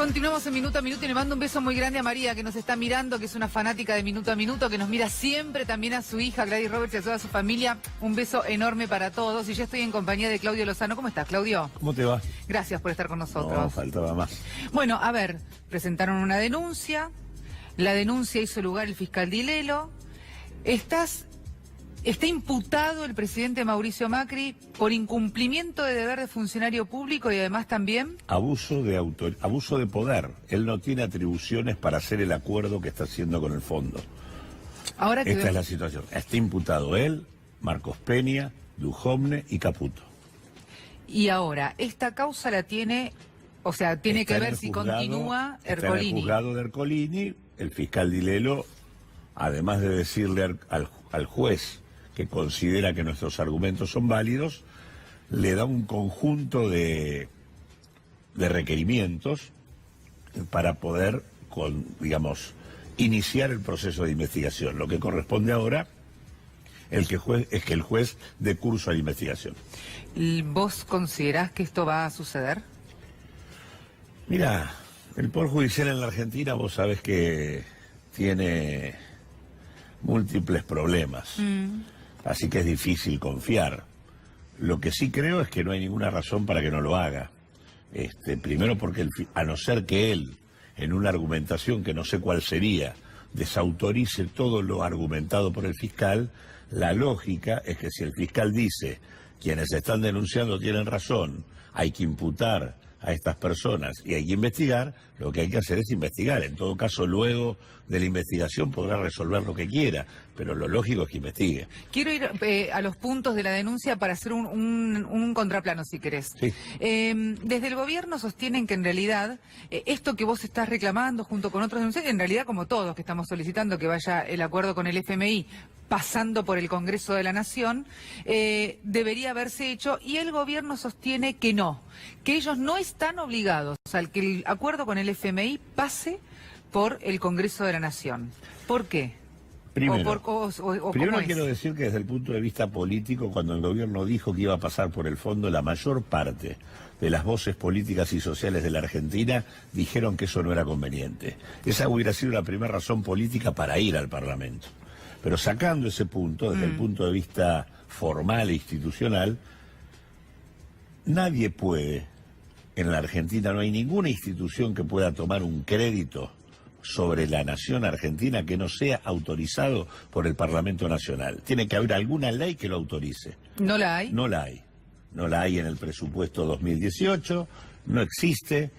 Continuamos en Minuto a Minuto y le mando un beso muy grande a María, que nos está mirando, que es una fanática de Minuto a Minuto, que nos mira siempre, también a su hija Gladys Roberts y a toda su familia. Un beso enorme para todos. Y yo estoy en compañía de Claudio Lozano. ¿Cómo estás, Claudio? ¿Cómo te va? Gracias por estar con nosotros. No, faltaba más. Bueno, a ver, presentaron una denuncia. La denuncia hizo lugar el fiscal Di Lello. Está imputado el presidente Mauricio Macri por incumplimiento de deber de funcionario público y además también... Abuso de poder. Él no tiene atribuciones para hacer el acuerdo que está haciendo con el fondo. Ahora Esta es la situación. Está imputado él, Marcos Peña, Duhovne y Caputo. Y ahora, esta causa la tiene... O sea, tiene que ver si continúa Ercolini. Está en el juzgado de Ercolini. El fiscal Di Lello, además de decirle al juez que considera que nuestros argumentos son válidos, le da un conjunto de requerimientos para poder, iniciar el proceso de investigación. Lo que corresponde ahora es que el juez dé curso a la investigación. ¿Vos considerás que esto va a suceder? Mira, el Poder Judicial en la Argentina, vos sabés que tiene múltiples problemas. Así que es difícil confiar. Lo que sí creo es que no hay ninguna razón para que no lo haga. Primero porque, a no ser que él, en una argumentación que no sé cuál sería, desautorice todo lo argumentado por el fiscal, la lógica es que si el fiscal dice quienes están denunciando tienen razón, hay que imputar a estas personas y hay que investigar, lo que hay que hacer es investigar. En todo caso, luego de la investigación podrá resolver lo que quiera, pero lo lógico es que investigue. Quiero ir a los puntos de la denuncia para hacer un contraplano, si querés. Sí. Desde el gobierno sostienen que en realidad esto que vos estás reclamando junto con otros denunciantes, en realidad como todos que estamos solicitando que vaya el acuerdo con el FMI pasando por el Congreso de la Nación, debería haberse hecho, y el gobierno sostiene que no, que ellos no están obligados al que el acuerdo con el FMI pase por el Congreso de la Nación. ¿Por qué? Primero, ¿cómo es? Quiero decir que desde el punto de vista político, cuando el gobierno dijo que iba a pasar por el fondo, la mayor parte de las voces políticas y sociales de la Argentina dijeron que eso no era conveniente. Esa hubiera sido la primera razón política para ir al Parlamento. Pero sacando ese punto, desde el punto de vista formal e institucional, nadie puede, en la Argentina no hay ninguna institución que pueda tomar un crédito sobre la nación argentina que no sea autorizado por el Parlamento Nacional. Tiene que haber alguna ley que lo autorice. ¿No la hay? No la hay. No la hay en el presupuesto 2018, no existe,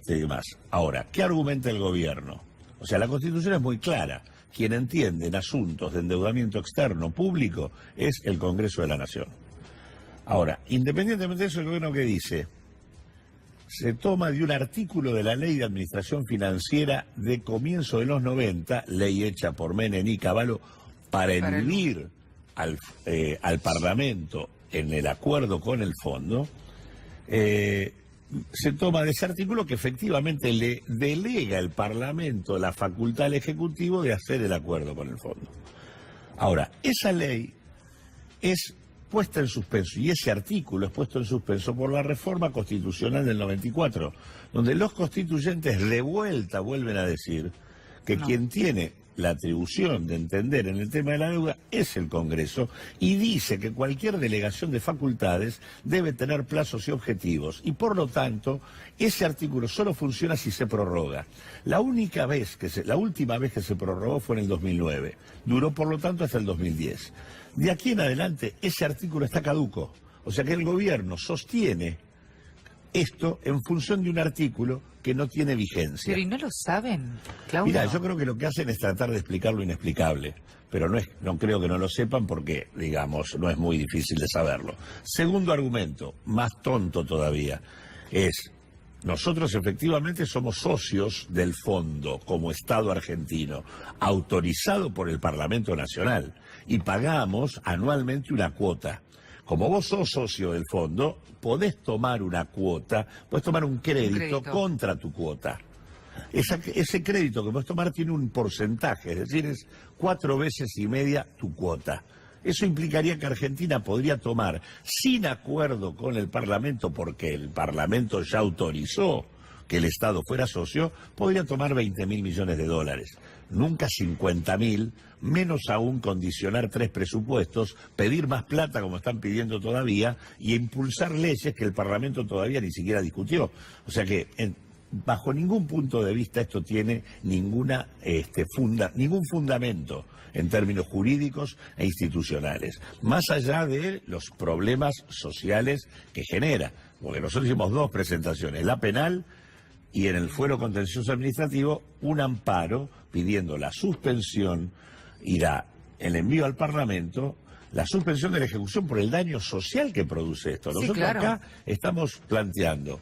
demás. Ahora, ¿qué argumenta el gobierno? O sea, la Constitución es muy clara. Quien entiende en asuntos de endeudamiento externo público es el Congreso de la Nación. Ahora, independientemente de eso, el gobierno que dice, se toma de un artículo de la Ley de Administración Financiera de comienzo de los 90, ley hecha por Menem y Cavallo, para eludir al Parlamento en el acuerdo con el fondo, se toma de ese artículo que efectivamente le delega al Parlamento la facultad al Ejecutivo de hacer el acuerdo con el fondo. Ahora, esa ley es puesta en suspenso, y ese artículo es puesto en suspenso por la reforma constitucional del 94, donde los constituyentes de vuelta vuelven a decir que quien tiene la atribución de entender en el tema de la deuda es el Congreso, y dice que cualquier delegación de facultades debe tener plazos y objetivos, y por lo tanto ese artículo solo funciona si se prorroga. La última vez que se prorrogó fue en el 2009, duró por lo tanto hasta el 2010. De aquí en adelante ese artículo está caduco, o sea que el gobierno sostiene esto en función de un artículo que no tiene vigencia. Pero ¿y no lo saben, Claudio? Mira, yo creo que lo que hacen es tratar de explicar lo inexplicable, pero no creo que no lo sepan porque, no es muy difícil de saberlo. Segundo argumento, más tonto todavía, es: nosotros efectivamente somos socios del fondo como Estado argentino, autorizado por el Parlamento Nacional, y pagamos anualmente una cuota. Como vos sos socio del fondo, podés tomar una cuota, podés tomar un crédito contra tu cuota. Ese crédito que podés tomar tiene un porcentaje, es decir, es 4,5 veces tu cuota. Eso implicaría que Argentina podría tomar, sin acuerdo con el Parlamento, porque el Parlamento ya autorizó que el Estado fuera socio, podría tomar 20.000 millones de dólares. Nunca 50.000, menos aún condicionar 3 presupuestos, pedir más plata como están pidiendo todavía y impulsar leyes que el Parlamento todavía ni siquiera discutió. O sea que bajo ningún punto de vista esto tiene ningún fundamento en términos jurídicos e institucionales, más allá de los problemas sociales que genera. Porque nosotros hicimos 2 presentaciones, la penal y en el fuero contencioso administrativo un amparo pidiendo la suspensión y el envío al Parlamento, la suspensión de la ejecución por el daño social que produce esto. Nosotros claro. Acá estamos planteando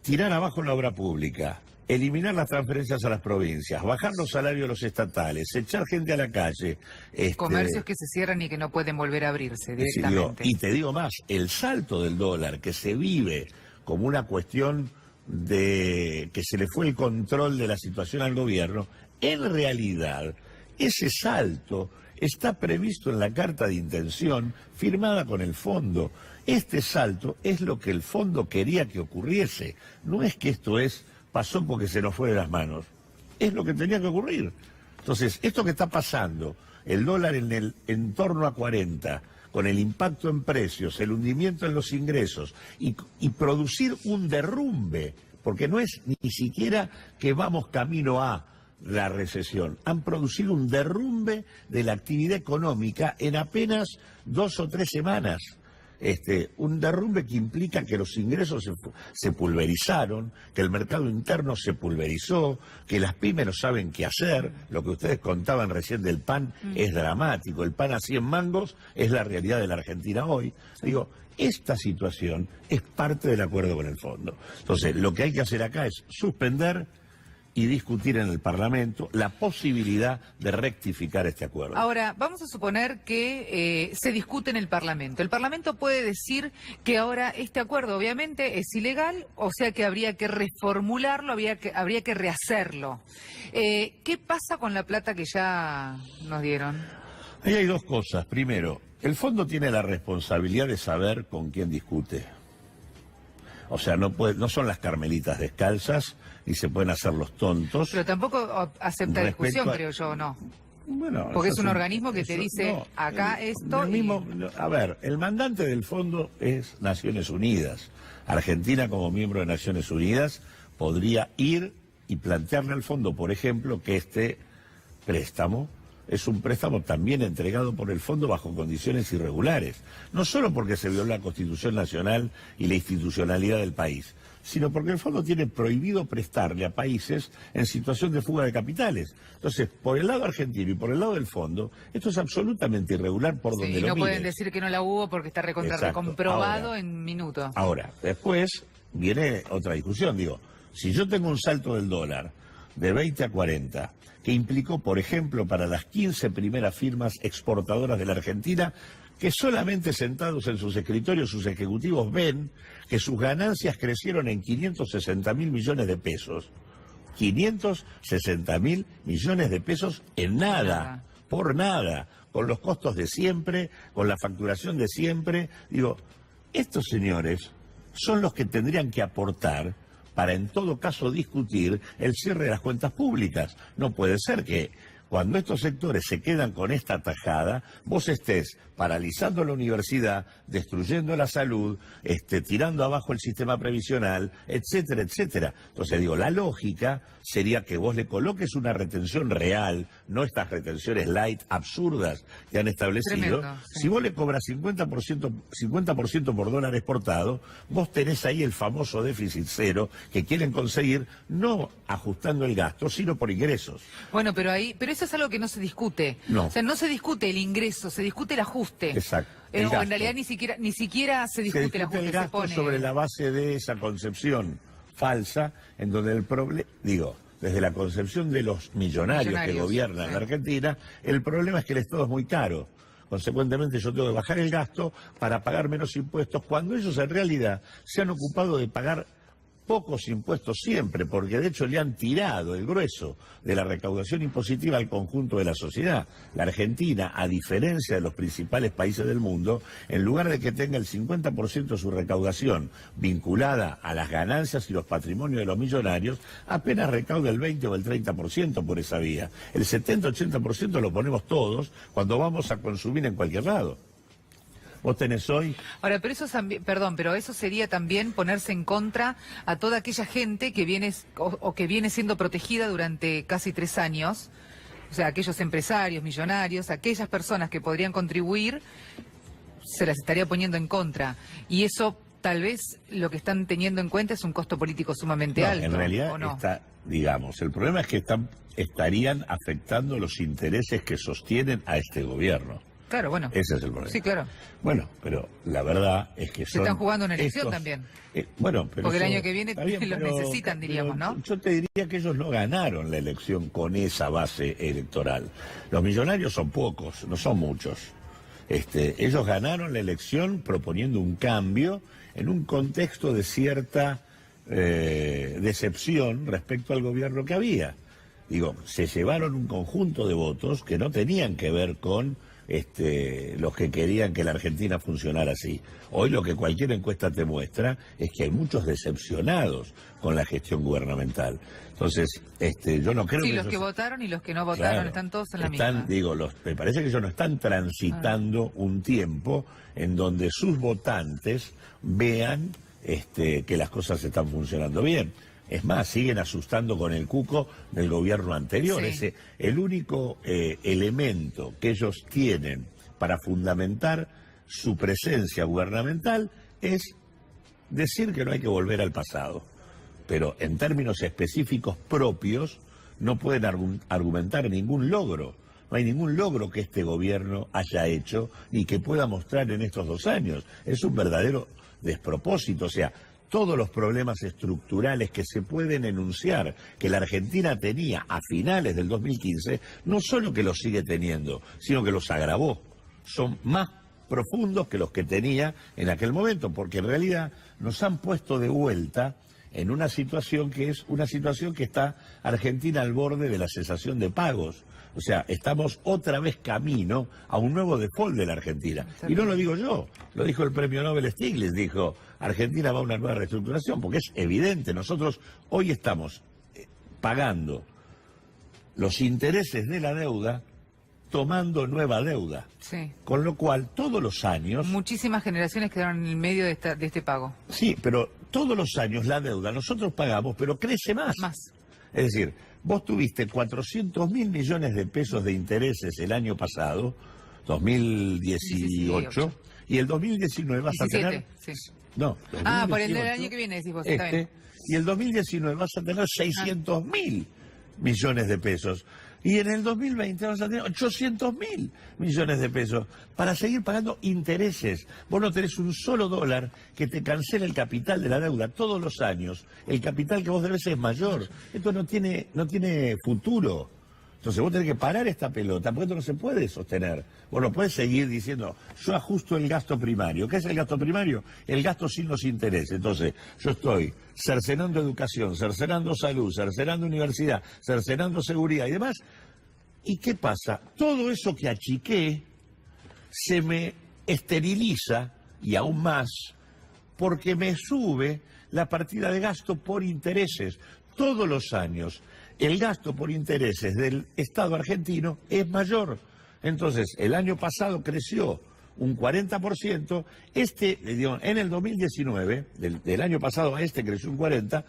tirar abajo la obra pública, eliminar las transferencias a las provincias, bajar los salarios de los estatales, echar gente a la calle. Comercios que se cierran y que no pueden volver a abrirse directamente. Y te digo más, el salto del dólar que se vive como una cuestión de que se le fue el control de la situación al gobierno, en realidad ese salto está previsto en la carta de intención firmada con el fondo. Este salto es lo que el fondo quería que ocurriese. No es que esto pasó porque se nos fue de las manos. Es lo que tenía que ocurrir. Entonces, esto que está pasando, el dólar en torno a 40, con el impacto en precios, el hundimiento en los ingresos y producir un derrumbe, porque no es ni siquiera que vamos camino a la recesión, han producido un derrumbe de la actividad económica en apenas 2 o 3 semanas. Un derrumbe que implica que los ingresos se pulverizaron, que el mercado interno se pulverizó, que las pymes no saben qué hacer. Lo que ustedes contaban recién del pan es dramático. El pan a 100 mangos es la realidad de la Argentina hoy. Digo, esta situación es parte del acuerdo con el fondo. Entonces, lo que hay que hacer acá es suspender y discutir en el Parlamento la posibilidad de rectificar este acuerdo. Ahora, vamos a suponer que se discute en el Parlamento. El Parlamento puede decir que ahora este acuerdo obviamente es ilegal, o sea que habría que reformularlo, habría que rehacerlo. ¿Qué pasa con la plata que ya nos dieron? Ahí hay 2 cosas. Primero, el fondo tiene la responsabilidad de saber con quién discute. O sea, no son las carmelitas descalzas y se pueden hacer los tontos. Pero tampoco acepta discusión, creo yo, ¿no? Bueno, porque es un organismo que te dice, acá esto... A ver, el mandante del fondo es Naciones Unidas. Argentina, como miembro de Naciones Unidas, podría ir y plantearle al fondo, por ejemplo, que este préstamo es un préstamo también entregado por el fondo bajo condiciones irregulares. No solo porque se violó la Constitución Nacional y la institucionalidad del país, sino porque el fondo tiene prohibido prestarle a países en situación de fuga de capitales. Entonces, por el lado argentino y por el lado del fondo, esto es absolutamente irregular por donde lo mires. Y no pueden decir que no la hubo porque está comprobado en minutos. Ahora, después viene otra discusión. Digo, si yo tengo un salto del dólar de 20 a 40, que implicó, por ejemplo, para las 15 primeras firmas exportadoras de la Argentina, que solamente sentados en sus escritorios sus ejecutivos ven que sus ganancias crecieron en 560.000 millones de pesos. 560.000 millones de pesos en nada, por nada, con los costos de siempre, con la facturación de siempre. Digo, estos señores son los que tendrían que aportar para en todo caso discutir el cierre de las cuentas públicas. No puede ser que cuando estos sectores se quedan con esta tajada, vos estés paralizando la universidad, destruyendo la salud, tirando abajo el sistema previsional, etcétera, etcétera. Entonces digo, la lógica sería que vos le coloques una retención real, no estas retenciones light absurdas que han establecido. Tremendo, sí. Si vos le cobras 50% por dólar exportado, vos tenés ahí el famoso déficit cero que quieren conseguir no ajustando el gasto, sino por ingresos. Bueno, pero eso es algo que no se discute. No. O sea, no se discute el ingreso, se discute el ajuste. Exacto. O en realidad ni siquiera se discute el ajuste. El gasto sobre la base de esa concepción falsa, en donde el problema, desde la concepción de los millonarios que gobiernan la Argentina, el problema es que el Estado es muy caro. Consecuentemente yo tengo que bajar el gasto para pagar menos impuestos, cuando ellos en realidad se han ocupado de pagar pocos impuestos siempre, porque de hecho le han tirado el grueso de la recaudación impositiva al conjunto de la sociedad. La Argentina, a diferencia de los principales países del mundo, en lugar de que tenga el 50% de su recaudación vinculada a las ganancias y los patrimonios de los millonarios, apenas recauda el 20 o el 30% por esa vía. El 70-80% lo ponemos todos cuando vamos a consumir en cualquier lado. Vos tenés hoy... Ahora, pero eso también, perdón, pero eso sería también ponerse en contra a toda aquella gente que viene o que viene siendo protegida durante casi 3 años, o sea, aquellos empresarios, millonarios, aquellas personas que podrían contribuir, se las estaría poniendo en contra. Y eso, tal vez, lo que están teniendo en cuenta es un costo político sumamente alto. En realidad ¿o no? está, digamos, el problema es que estarían afectando los intereses que sostienen a este gobierno. Claro, bueno. Ese es el problema. Sí, claro. Bueno, pero la verdad es que Se están jugando una elección estos, también. Bueno, pero porque el eso, año que viene bien, los necesitan, diríamos, ¿no? Yo te diría que ellos no ganaron la elección con esa base electoral. Los millonarios son pocos, no son muchos. Ellos ganaron la elección proponiendo un cambio en un contexto de cierta decepción respecto al gobierno que había. Digo, se llevaron un conjunto de votos que no tenían que ver con los que querían que la Argentina funcionara así. Hoy lo que cualquier encuesta te muestra es que hay muchos decepcionados con la gestión gubernamental. Entonces, yo no creo que... Sí, los que votaron y los que no votaron, claro, están todos en la misma. Digo, me parece que ellos no están transitando un tiempo en donde sus votantes vean que las cosas están funcionando bien. Es más, siguen asustando con el cuco del gobierno anterior. Sí. El único elemento que ellos tienen para fundamentar su presencia gubernamental es decir que no hay que volver al pasado. Pero en términos específicos propios no pueden argumentar ningún logro. No hay ningún logro que este gobierno haya hecho ni que pueda mostrar en estos 2 años. Es un verdadero despropósito. O sea, todos los problemas estructurales que se pueden enunciar que la Argentina tenía a finales del 2015, no solo que los sigue teniendo, sino que los agravó. Son más profundos que los que tenía en aquel momento, porque en realidad nos han puesto de vuelta en una situación que es una situación que está Argentina al borde de la cesación de pagos. O sea, estamos otra vez camino a un nuevo default de la Argentina. Y no lo digo yo, lo dijo el premio Nobel Stiglitz, dijo, Argentina va a una nueva reestructuración, porque es evidente, nosotros hoy estamos pagando los intereses de la deuda tomando nueva deuda. Sí. Con lo cual, todos los años... Muchísimas generaciones quedaron en el medio de este pago. Sí, pero todos los años la deuda nosotros pagamos, pero crece más. Es decir, vos tuviste 400.000 millones de pesos de intereses el año pasado, 2018, y el 2019 vas 17, a tener... Sí. No, por el del año que viene, decís vos. Está bien. Y el 2019 vas a tener 600.000 millones de pesos. Y en el 2020 vas a tener 800.000 millones de pesos para seguir pagando intereses. Vos no tenés un solo dólar que te cancele el capital de la deuda. Todos los años el capital que vos debes es mayor. Esto no tiene futuro. Entonces vos tenés que parar esta pelota, porque esto no se puede sostener. Vos no podés seguir diciendo, yo ajusto el gasto primario. ¿Qué es el gasto primario? El gasto sin los intereses. Entonces, yo estoy cercenando educación, cercenando salud, cercenando universidad, cercenando seguridad y demás. ¿Y qué pasa? Todo eso que achiqué se me esteriliza, y aún más, porque me sube la partida de gasto por intereses. Todos los años el gasto por intereses del Estado argentino es mayor. Entonces, el año pasado creció un 40%, en el 2019, del año pasado a este creció un 40%,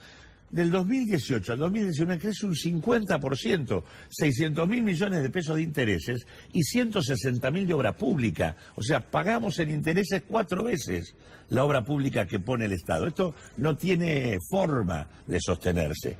del 2018 al 2019 crece un 50%, 600.000 millones de pesos de intereses y 160.000 de obra pública. O sea, pagamos en intereses 4 veces la obra pública que pone el Estado. Esto no tiene forma de sostenerse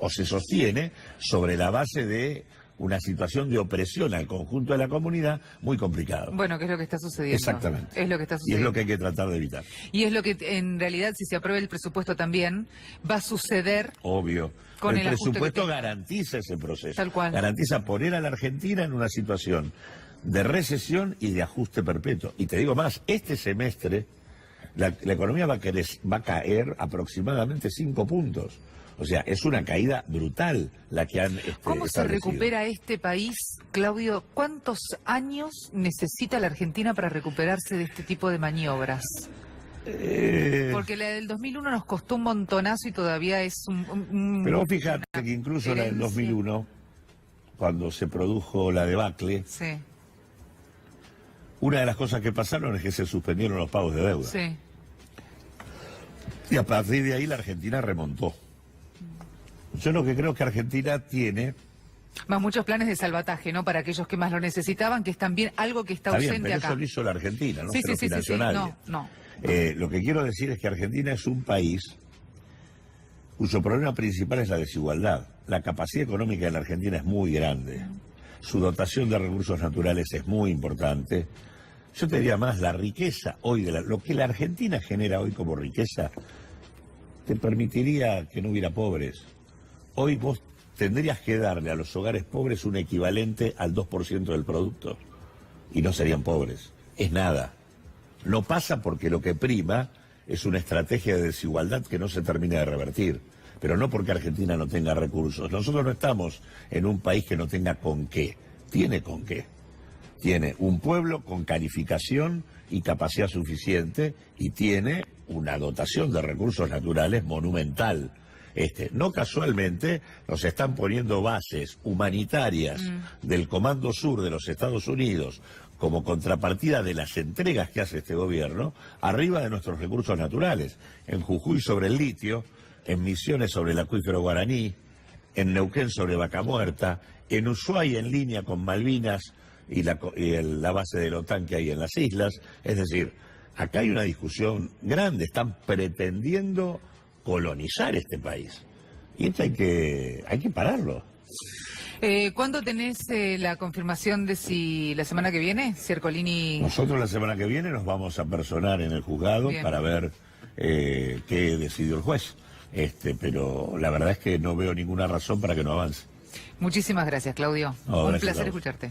o se sostiene sobre la base de una situación de opresión al conjunto de la comunidad muy complicado. Bueno, que es lo que está sucediendo. Exactamente. Es lo que está Y sucediendo. es lo que hay que tratar de evitar. Y es lo que en realidad, si se aprueba el presupuesto también, va a suceder. Obvio. Con el ajuste presupuesto que tenga. garantiza ese proceso. Tal cual. Garantiza poner a la Argentina en una situación de recesión y de ajuste perpetuo. Y te digo más, este semestre la economía va a caer aproximadamente 5 puntos. O sea, es una caída brutal la que han ¿Cómo se establecido. recupera este país, Claudio? ¿Cuántos años necesita la Argentina para recuperarse de este tipo de maniobras? Porque la del 2001 nos costó un montonazo y todavía es Pero fíjate que incluso la del herencia. 2001, cuando se produjo la debacle, Sí, una de las cosas que pasaron es que se suspendieron los pagos de deuda. sí. Y a partir de ahí la Argentina remontó. Yo lo que creo que Argentina tiene... Más muchos planes de salvataje, ¿no? Para aquellos que más lo necesitaban, que es también algo que está Está bien, ausente pero acá. eso lo hizo la Argentina, no Sí, se lo sí, sí, financió sí, nadie. no. Lo que quiero decir es que Argentina es un país cuyo problema principal es la desigualdad. La capacidad económica de la Argentina es muy grande. Su dotación de recursos naturales es muy importante. Yo te diría más, la riqueza hoy, lo que la Argentina genera hoy como riqueza, te permitiría que no hubiera pobres. Hoy vos tendrías que darle a los hogares pobres un equivalente al 2% del producto y no serían pobres. Es nada. No pasa porque lo que prima es una estrategia de desigualdad que no se termina de revertir. Pero no porque Argentina no tenga recursos. Nosotros no estamos en un país que no tenga con qué. Tiene con qué. Tiene un pueblo con calificación y capacidad suficiente y tiene una dotación de recursos naturales monumental. No casualmente nos están poniendo bases humanitarias del Comando Sur de los Estados Unidos como contrapartida de las entregas que hace este gobierno arriba de nuestros recursos naturales. En Jujuy sobre el litio, en Misiones sobre el acuífero guaraní, en Neuquén sobre Vaca Muerta, en Ushuaia en línea con Malvinas y la base de la OTAN que hay en las islas. Es decir, acá hay una discusión grande, están pretendiendo colonizar este país. Y esto hay que pararlo. ¿Cuándo tenés la confirmación de si la semana que viene, si Ercolini... Nosotros la semana que viene nos vamos a personar en el juzgado Bien. para ver qué decidió el juez. Pero la verdad es que no veo ninguna razón para que no avance. Muchísimas gracias, Claudio. No, Un gracias a placer vos. escucharte.